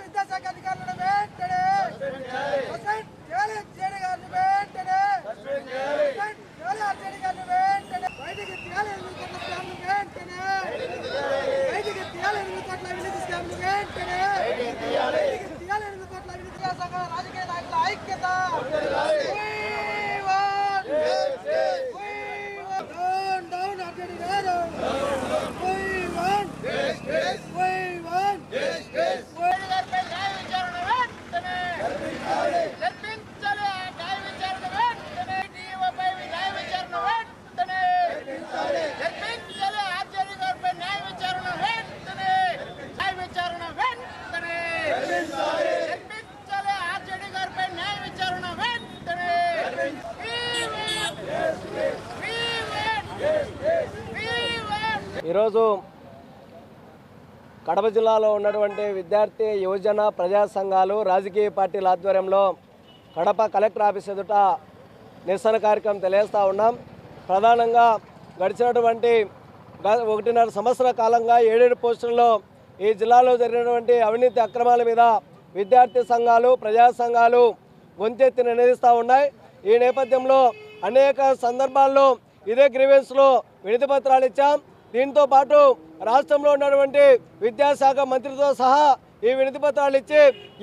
విద్యాశాఖ అధికారులను వెంటనే బయటికి రాజకీయ నాయకుల ఐక్యత ఈరోజు కడప జిల్లాలో ఉన్నటువంటి విద్యార్థి యువజన ప్రజా సంఘాలు రాజకీయ పార్టీల ఆధ్వర్యంలో కడప కలెక్టర్ ఆఫీస్ ఎదుట నిరసన కార్యక్రమం తెలియజేస్తూ ఉన్నాం. ప్రధానంగా గడిచినటువంటి 1.5 సంవత్సరాల కాలంగా 7 పోస్టుల్లో ఈ జిల్లాలో జరిగినటువంటి అవినీతి అక్రమాల మీద విద్యార్థి సంఘాలు ప్రజా సంఘాలు గొంతెత్తి నినదిస్తూ ఉన్నాయి. ఈ నేపథ్యంలో అనేక సందర్భాల్లో ఇదే గ్రీవెన్స్లో వినతి పత్రాలు ఇచ్చాం. దీంతో పాటు రాష్ట్రంలో ఉన్నటువంటి విద్యాశాఖ మంత్రితో సహా ఈ వినతి పత్రాలు ఇచ్చి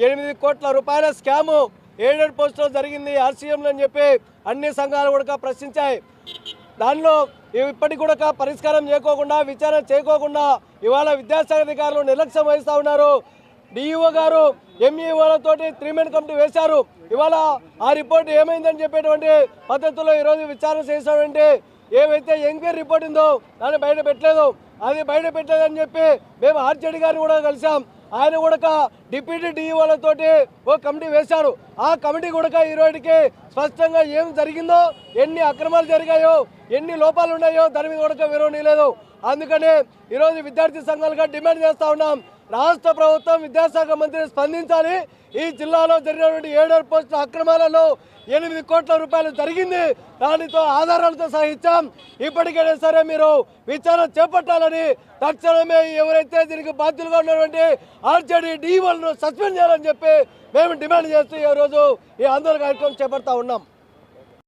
8 కోట్ల రూపాయల స్కాము 7 పోస్టులో జరిగింది ఆర్సీఎంలో అని చెప్పి అన్ని సంఘాలు కూడా ప్రశ్నించాయి. దానిలో ఇప్పటికి కూడా పరిష్కారం చేయకోకుండా విచారణ చేయకోకుండా ఇవాళ విద్యాశాఖ అధికారులు నిర్లక్ష్యం వహిస్తూ ఉన్నారు. డిఈఓ గారు ఎంఈఓలతోటి 3-మెన్ కమిటీ వేశారు. ఇవాళ ఆ రిపోర్ట్ ఏమైందని చెప్పేటువంటి పద్ధతిలో ఈరోజు విచారణ చేసినటువంటి ఏవైతే ఎంక్వైరీ రిపోర్ట్ ఉందో దాన్ని బయట పెట్టలేదు. అది బయట పెట్టలేదని చెప్పి మేము ఆర్జేడీ గారిని కూడా కలిసాం. ఆయన కూడా డిప్యూటీ డిఈఓలతోటి ఓ కమిటీ వేశారు. ఆ కమిటీ కూడా ఈరోజుకి స్పష్టంగా ఏం జరిగిందో, ఎన్ని అక్రమాలు జరిగాయో, ఎన్ని లోపాలు ఉన్నాయో దాని మీద కూడా వివరణ లేదు. అందుకనే ఈరోజు విద్యార్థి సంఘాలుగా డిమాండ్ చేస్తూ ఉన్నాం. రాష్ట్ర ప్రభుత్వం విద్యాశాఖ మంత్రి స్పందించాలి. ఈ జిల్లాలో జరిగినటువంటి 7 పోస్టుల అక్రమాలలో 8 కోట్ల రూపాయలు జరిగింది. దానితో ఆధారాలతో సహించాం. ఇప్పటికైనా సరే మీరు విచారణ చేపట్టాలని, తక్షణమే ఎవరైతే దీనికి బాధ్యులుగా ఉన్నటువంటి ఆర్జేడీ డీఓలను సస్పెండ్ చేయాలని చెప్పి మేము డిమాండ్ చేస్తూ ఈరోజు ఈ ఆందోళన కార్యక్రమం చేపడతా ఉన్నాం.